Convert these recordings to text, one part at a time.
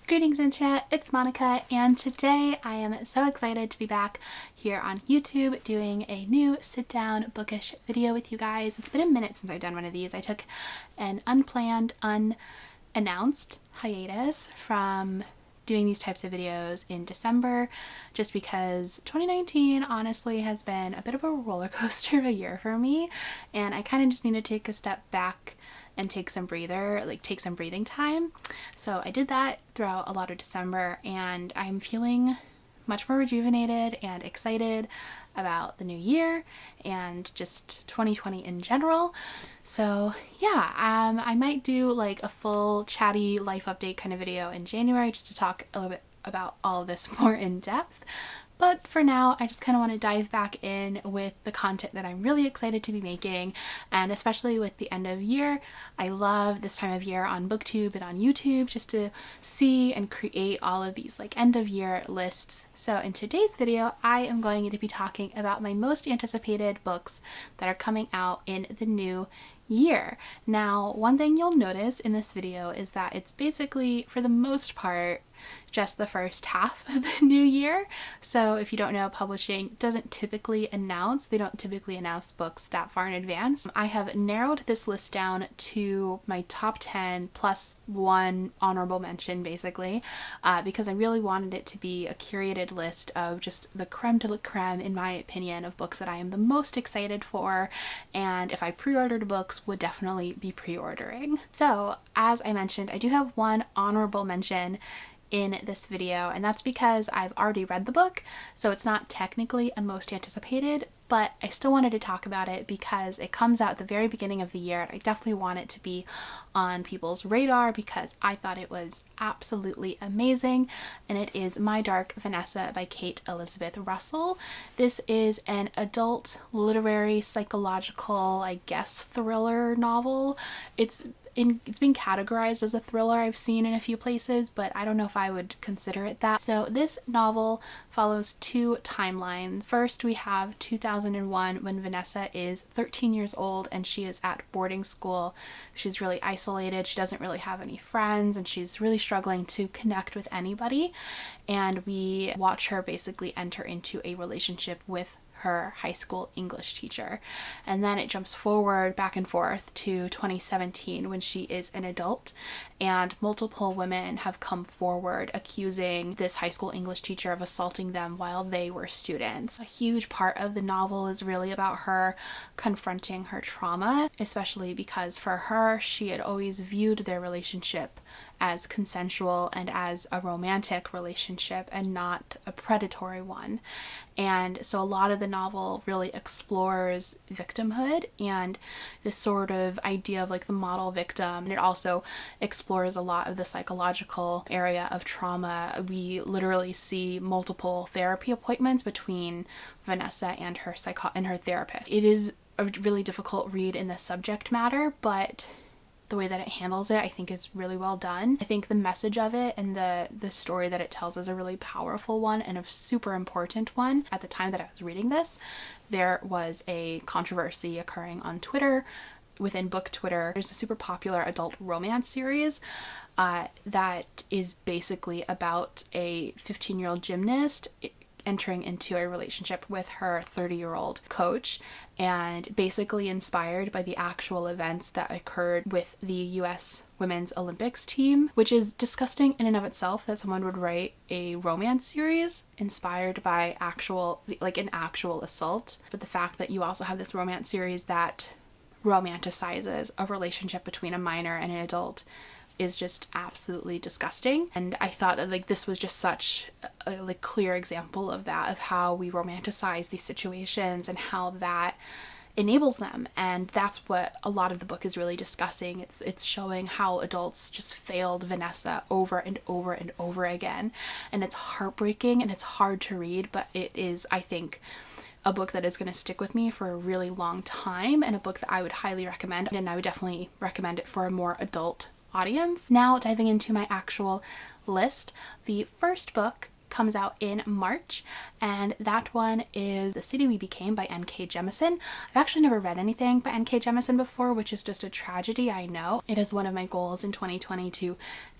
Greetings internet, it's Monica, and today I am so excited to be back here on YouTube doing a new sit-down bookish video with you guys. It's been a minute since I've done one of these. I took an unplanned, unannounced hiatus from doing these types of videos in December just because 2019 honestly has been a bit of a roller coaster of a year for me, and I kind of just need to take a step back and take some breathing time. So I did that throughout a lot of December, and I'm feeling much more rejuvenated and excited about the new year and just 2020 in general. So yeah, I might do like a full chatty life update kind of video in January just to talk a little bit about all of this more in depth. But for now, I just kind of want to dive back in with the content that I'm really excited to be making, and especially with the end of year. I love this time of year on BookTube and on YouTube just to see and create all of these like end of year lists. So in today's video, I am going to be talking about my most anticipated books that are coming out in the new year. Now, one thing you'll notice in this video is that it's basically, for the most part, just the first half of the new year. So if you don't know, publishing doesn't typically announce, they don't typically announce books that far in advance. I have narrowed this list down to my top 10 plus one honorable mention basically, because I really wanted it to be a curated list of just the creme de la creme, in my opinion, of books that I am the most excited for, and if I pre-ordered books, would definitely be pre-ordering. So as I mentioned, I do have one honorable mention in this video, and that's because I've already read the book, so it's not technically a most anticipated, but I still wanted to talk about it because it comes out at the very beginning of the year, and I definitely want it to be on people's radar because I thought it was absolutely amazing, and it is My Dark Vanessa by Kate Elizabeth Russell. This is an adult literary psychological, I guess, thriller novel. It's been categorized as a thriller, I've seen in a few places, but I don't know if I would consider it that. So this novel follows two timelines. First, we have 2001 when Vanessa is 13 years old and she is at boarding school. She's really isolated, she doesn't really have any friends, and she's really struggling to connect with anybody. And we watch her basically enter into a relationship with her high school English teacher. And then it jumps forward back and forth to 2017 when she is an adult, and multiple women have come forward accusing this high school English teacher of assaulting them while they were students. A huge part of the novel is really about her confronting her trauma, especially because for her, she had always viewed their relationship as consensual and as a romantic relationship and not a predatory one. And so a lot of the novel really explores victimhood and this sort of idea of like the model victim. And it also explores a lot of the psychological area of trauma. We literally see multiple therapy appointments between Vanessa and her therapist. It is a really difficult read in the subject matter, but the way that it handles it, I think, is really well done. I think the message of it and the story that it tells is a really powerful one and a super important one. At the time that I was reading this, there was a controversy occurring on Twitter, within book Twitter. There's a super popular adult romance series that is basically about a 15-year-old gymnast entering into a relationship with her 30-year-old coach, and basically inspired by the actual events that occurred with the US Women's Olympics team, which is disgusting in and of itself that someone would write a romance series inspired by an actual assault. But the fact that you also have this romance series that romanticizes a relationship between a minor and an adult is just absolutely disgusting. And I thought that this was just such a clear example of that, of how we romanticize these situations and how that enables them. And that's what a lot of the book is really discussing. It's showing how adults just failed Vanessa over and over and over again. And it's heartbreaking and it's hard to read, but it is, I think, a book that is going to stick with me for a really long time, and a book that I would highly recommend, and I would definitely recommend it for a more adult audience. Now diving into my actual list, the first book comes out in March, and that one is The City We Became by N.K. Jemisin. I've actually never read anything by N.K. Jemisin before, which is just a tragedy, I know. It is one of my goals in 2020 to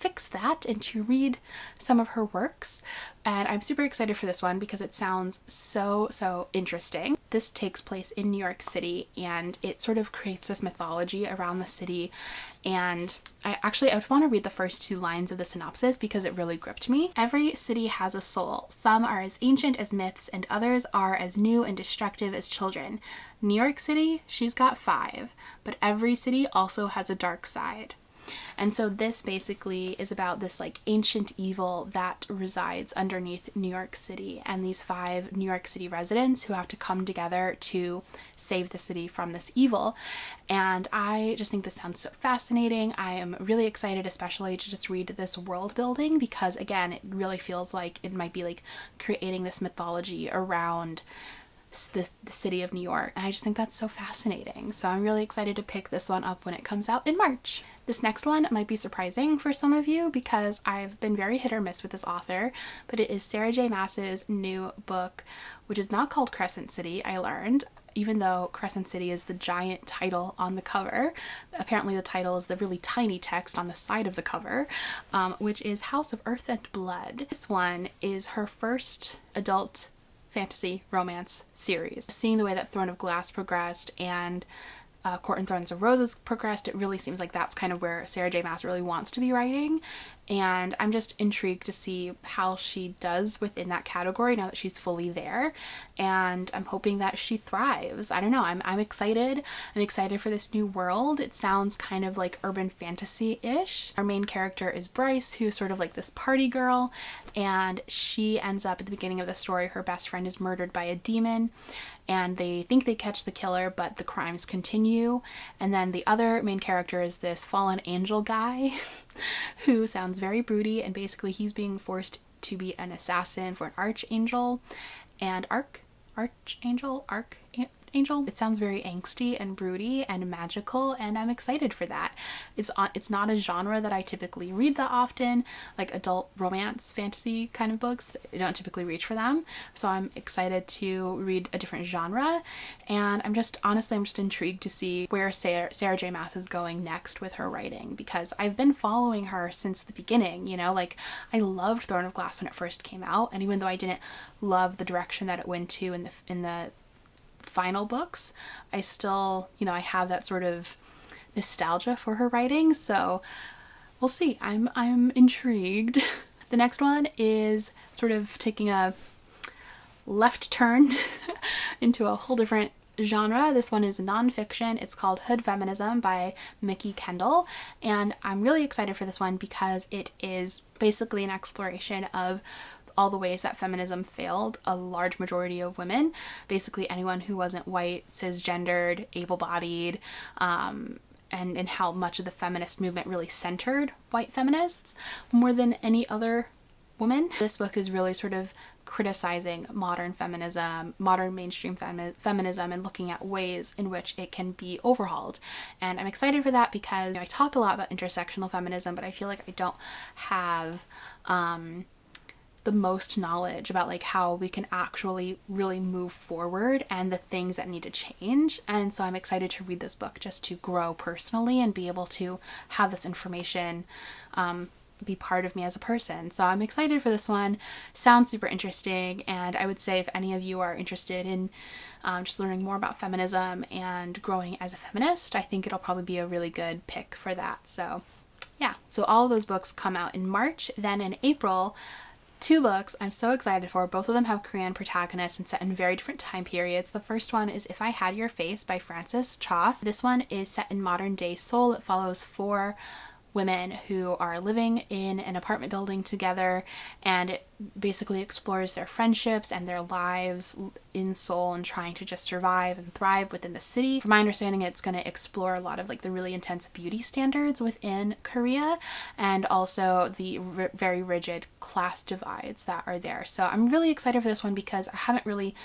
fix that and to read some of her works. And I'm super excited for this one because it sounds so interesting. This takes place in New York City, and it sort of creates this mythology around the city. And I would want to read the first 2 lines of the synopsis because it really gripped me. Every city has a soul. Some are as ancient as myths, and others are as new and destructive as children. New York City, she's got 5, but every city also has a dark side. And so this basically is about this like ancient evil that resides underneath New York City, and these 5 New York City residents who have to come together to save the city from this evil. And I just think this sounds so fascinating. I am really excited, especially to just read this world building, because again, it really feels like it might be like creating this mythology around the city of New York, and I just think that's so fascinating. So I'm really excited to pick this one up when it comes out in March. This next one might be surprising for some of you because I've been very hit or miss with this author, but it is Sarah J. Maas's new book, which is not called Crescent City, I learned, even though Crescent City is the giant title on the cover. Apparently the title is the really tiny text on the side of the cover, which is House of Earth and Blood. This one is her first adult fantasy romance series. Seeing the way that Throne of Glass progressed and Court and Thorns of Roses progressed, it really seems like that's kind of where Sarah J. Maas really wants to be writing, and I'm just intrigued to see how she does within that category now that she's fully there, and I'm hoping that she thrives. I don't know, I'm excited. I'm excited for this new world. It sounds kind of like urban fantasy-ish. Our main character is Bryce, who's sort of like this party girl, and she ends up at the beginning of the story, her best friend is murdered by a demon, and they think they catch the killer, but the crimes continue. And then the other main character is this fallen angel guy who sounds very broody, and basically he's being forced to be an assassin for an archangel. And archangel. It sounds very angsty and broody and magical, and I'm excited for that. It's not a genre that I typically read that often, like adult romance fantasy kind of books. I don't typically reach for them, so I'm excited to read a different genre, and I'm just intrigued to see where Sarah J. Maas is going next with her writing, because I've been following her since the beginning, you know, like I loved Throne of Glass when it first came out, and even though I didn't love the direction that it went to in the final books, I still, you know, I have that sort of nostalgia for her writing, so we'll see. I'm intrigued. The next one is sort of taking a left turn into a whole different genre. This one is nonfiction. It's called Hood Feminism by Mickey Kendall, and I'm really excited for this one because it is basically an exploration of all the ways that feminism failed a large majority of women, basically anyone who wasn't white, cisgendered, able-bodied, and how much of the feminist movement really centered white feminists more than any other woman. This book is really sort of criticizing modern feminism, modern mainstream feminism, and looking at ways in which it can be overhauled. And I'm excited for that because I talk a lot about intersectional feminism, but I feel like I don't have the most knowledge about like how we can actually really move forward and the things that need to change. And so I'm excited to read this book just to grow personally and be able to have this information be part of me as a person. So I'm excited for this one. Sounds super interesting, and I would say if any of you are interested in just learning more about feminism and growing as a feminist, I think it'll probably be a really good pick for that. So yeah, so all of those books come out in March. Then in April, 2 books I'm so excited for. Both of them have Korean protagonists and set in very different time periods. The first one is If I Had Your Face by Frances Cha. This one is set in modern day Seoul. It follows 4 women who are living in an apartment building together, and it basically explores their friendships and their lives in Seoul and trying to just survive and thrive within the city. From my understanding, it's going to explore a lot of like the really intense beauty standards within Korea, and also the very rigid class divides that are there. So I'm really excited for this one because I haven't really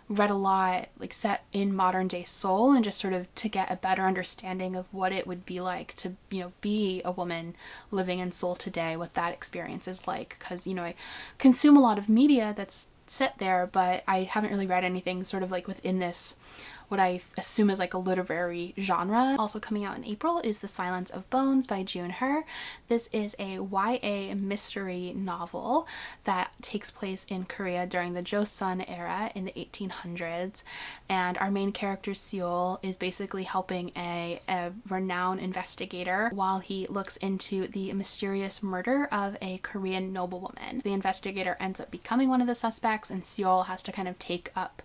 read a lot like set in modern day Seoul, and just sort of to get a better understanding of what it would be like to, you know, be a woman living in Seoul today, what that experience is like, because, you know, I consume a lot of media that's set there, but I haven't really read anything sort of like within this what I assume is like a literary genre. Also coming out in April is The Silence of Bones by June Her. This is a YA mystery novel that takes place in Korea during the Joseon era in the 1800s, and our main character Seol is basically helping a renowned investigator while he looks into the mysterious murder of a Korean noblewoman. The investigator ends up becoming one of the suspects, and Seol has to kind of take up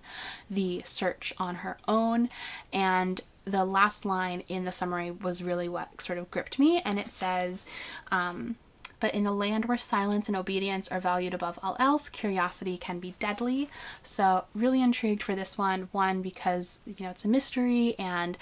the search on her own. And the last line in the summary was really what sort of gripped me, and it says, but in a land where silence and obedience are valued above all else, curiosity can be deadly. So really intrigued for this one because, you know, it's a mystery and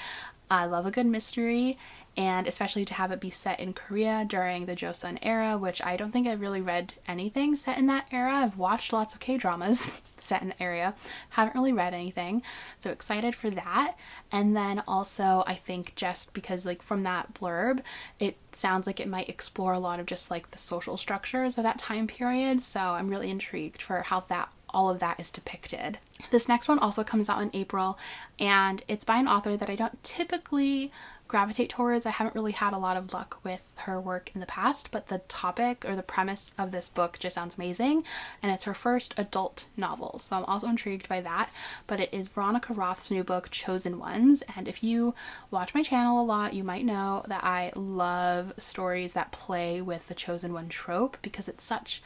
I love a good mystery, and especially to have it be set in Korea during the Joseon era, which I don't think I've really read anything set in that era. I've watched lots of K-dramas set in the area, haven't really read anything, so excited for that. And then also I think just because like from that blurb, it sounds like it might explore a lot of just like the social structures of that time period, so I'm really intrigued for how all of that is depicted. This next one also comes out in April, and it's by an author that I don't typically gravitate towards. I haven't really had a lot of luck with her work in the past, but the topic or the premise of this book just sounds amazing, and it's her first adult novel, so I'm also intrigued by that. But it is Veronica Roth's new book, Chosen Ones, and if you watch my channel a lot, you might know that I love stories that play with the chosen one trope, because it's such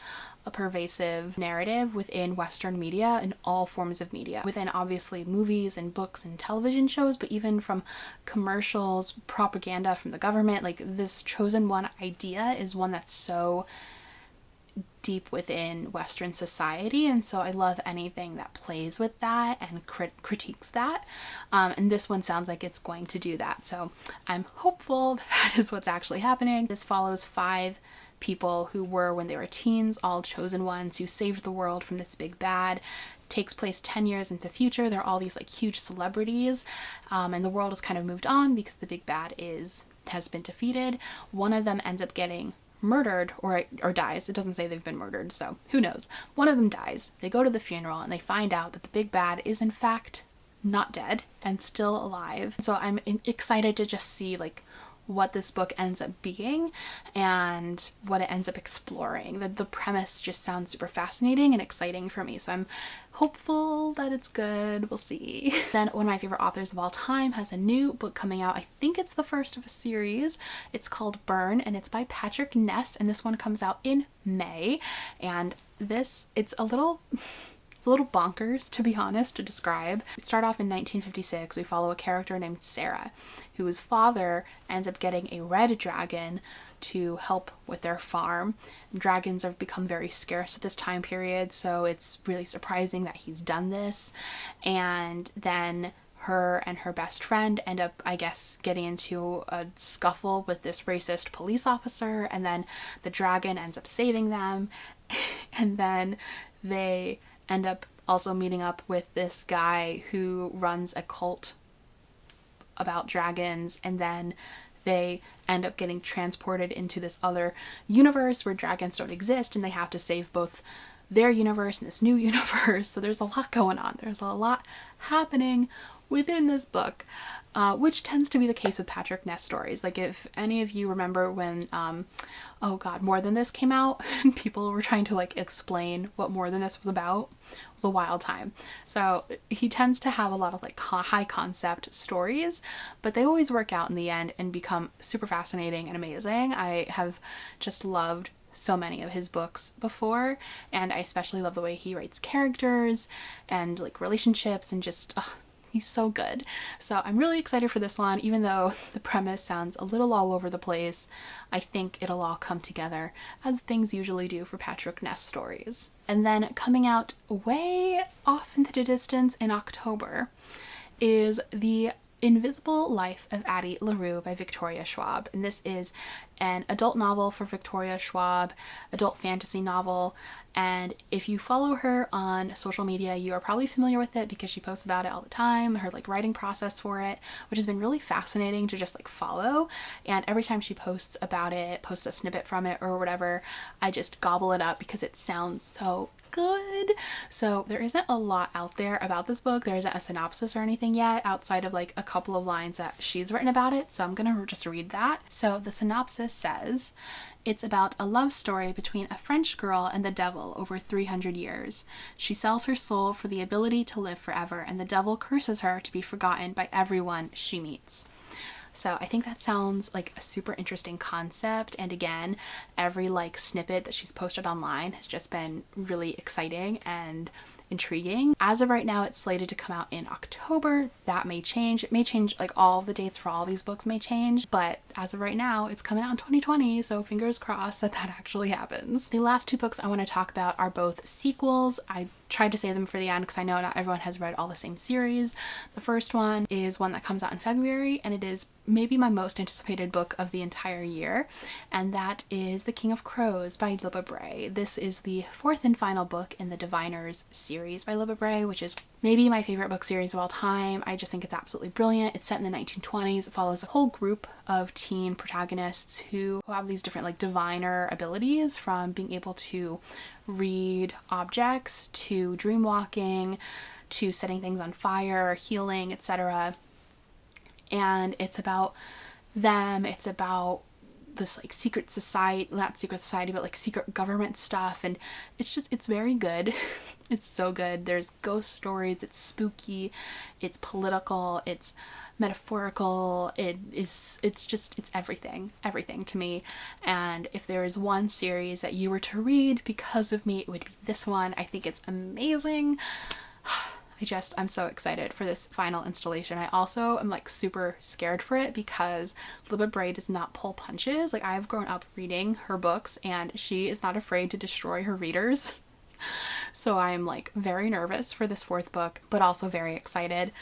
a pervasive narrative within Western media and all forms of media, within obviously movies and books and television shows, but even from commercials, propaganda from the government. Like, this chosen one idea is one that's so deep within Western society, and so I love anything that plays with that and critiques that, and this one sounds like it's going to do that, so I'm hopeful that is what's actually happening. This follows 5 people who were, when they were teens, all chosen ones who saved the world from this big bad. Takes place 10 years into the future. They're all these like huge celebrities, and the world has kind of moved on because the big bad has been defeated. One of them ends up getting murdered or dies. It doesn't say they've been murdered, so who knows. One of them dies. They go to the funeral and they find out that the big bad is in fact not dead and still alive. So I'm excited to just see like what this book ends up being and what it ends up exploring. The premise just sounds super fascinating and exciting for me, so I'm hopeful that it's good. We'll see. Then one of my favorite authors of all time has a new book coming out. I think it's the first of a series. It's called Burn, and it's by Patrick Ness, and this one comes out in May. And it's a little bonkers, to be honest, to describe. We start off in 1956. We follow a character named Sarah, whose father ends up getting a red dragon to help with their farm. Dragons have become very scarce at this time period, so it's really surprising that he's done this. And then her and her best friend end up, I guess, getting into a scuffle with this racist police officer, and then the dragon ends up saving them, and then they end up also meeting up with this guy who runs a cult about dragons, and then they end up getting transported into this other universe where dragons don't exist, and they have to save both their universe and this new universe. So there's a lot going on. There's a lot happening within this book, which tends to be the case with Patrick Ness stories. Like, if any of you remember when oh god, More Than This came out and people were trying to like explain what More Than This was about, it was a wild time. So he tends to have a lot of like high concept stories, but they always work out in the end and become super fascinating and amazing. I have just loved so many of his books before, and I especially love the way he writes characters and like relationships, and just he's so good. So I'm really excited for this one, even though the premise sounds a little all over the place. I think it'll all come together, as things usually do for Patrick Ness stories. And then coming out way off into the distance in October is The Invisible Life of Addie LaRue by Victoria Schwab. And this is an adult novel for Victoria Schwab, adult fantasy novel. And if you follow her on social media, you are probably familiar with it because she posts about it all the time, her like writing process for it, which has been really fascinating to just like follow. And every time she posts about it, posts a snippet from it or whatever, I just gobble it up because it sounds so good. So there isn't a lot out there about this book. There isn't a synopsis or anything yet outside of like a couple of lines that she's written about it. So I'm gonna just read that. So the synopsis says, it's about a love story between a French girl and the devil over 300 years. She sells her soul for the ability to live forever, and the devil curses her to be forgotten by everyone she meets. So I think that sounds like a super interesting concept, and again, every like snippet that she's posted online has just been really exciting and intriguing. As of right now, it's slated to come out in October. That may change. It may change, like all the dates for all these books may change, but as of right now, it's coming out in 2020, so fingers crossed that that actually happens. The last two books I want to talk about are both sequels. I tried to save them for the end because I know not everyone has read all the same series. The first one is one that comes out in February, and it is maybe my most anticipated book of the entire year, and that is The King of Crows by Libba Bray. This is the fourth and final book in the Diviners series by Libba Bray, which is maybe my favorite book series of all time. I just think it's absolutely brilliant. It's set in the 1920s. It follows a whole group of teen protagonists who have these different like diviner abilities, from being able to read objects to dream walking to setting things on fire, healing, etc. And it's about them. It's about this like secret society, not secret society, but like secret government stuff, and it's very good. It's so good. There's ghost stories, it's spooky, it's political, it's metaphorical, it's everything to me. And if there is one series that you were to read because of me, it would be this one. I think it's amazing. I'm so excited for this final installation. I also am like super scared for it because Libba Bray does not pull punches. Like, I've grown up reading her books and she is not afraid to destroy her readers. So I'm like very nervous for this fourth book, but also very excited.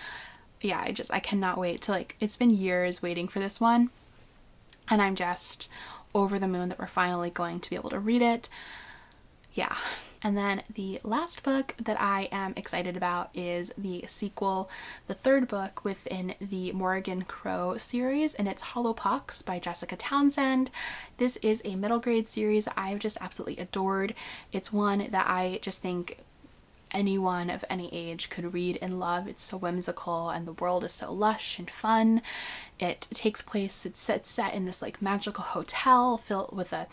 Yeah, I cannot wait to like, it's been years waiting for this one, and I'm just over the moon that we're finally going to be able to read it. Yeah. And then the last book that I am excited about is the sequel, the third book within the Morrigan Crow series, and it's Hollow Pox by Jessica Townsend. This is a middle grade series that I've just absolutely adored. It's one that I just think anyone of any age could read and love. It's so whimsical and the world is so lush and fun. It takes place, it's set in this like magical hotel filled with a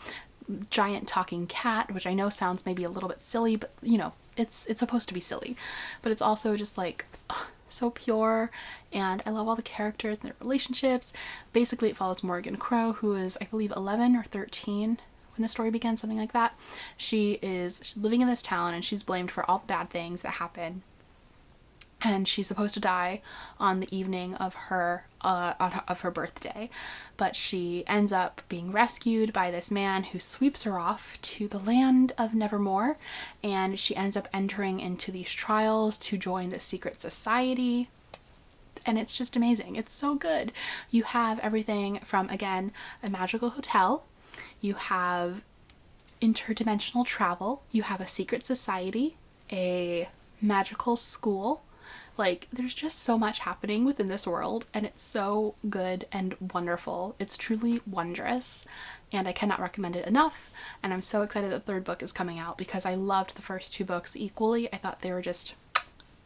giant talking cat, which I know sounds maybe a little bit silly, but you know, it's supposed to be silly, but it's also just like so pure, and I love all the characters and their relationships. Basically, it follows Morrigan Crow, who is, I believe, 11 or 13 when the story begins, something like that. She's living in this town and she's blamed for all the bad things that happen, and she's supposed to die on the evening of her birthday, but she ends up being rescued by this man who sweeps her off to the land of Nevermore, and she ends up entering into these trials to join the secret society. And it's just amazing. It's so good. You have everything from, again, a magical hotel, you have interdimensional travel, you have a secret society, a magical school. Like, there's just so much happening within this world, and it's so good and wonderful. It's truly wondrous, and I cannot recommend it enough. And I'm so excited that the third book is coming out because I loved the first two books equally. I thought they were just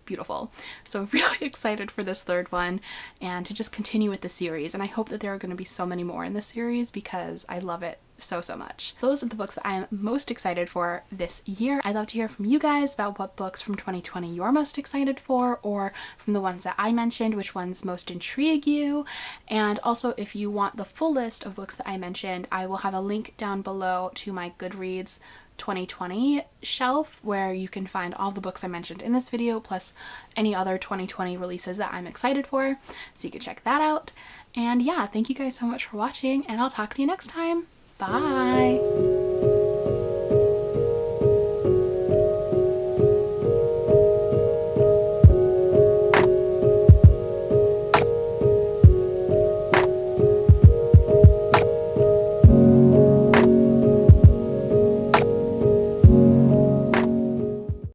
beautiful. So really excited for this third one and to just continue with the series. And I hope that there are going to be so many more in the series because I love it so much. Those are the books that I am most excited for this year. I'd love to hear from you guys about what books from 2020 you're most excited for, or from the ones that I mentioned, which ones most intrigue you. And also, if you want the full list of books that I mentioned, I will have a link down below to my Goodreads 2020 shelf where you can find all the books I mentioned in this video, plus any other 2020 releases that I'm excited for, so you can check that out. And yeah, thank you guys so much for watching, and I'll talk to you next time. Bye!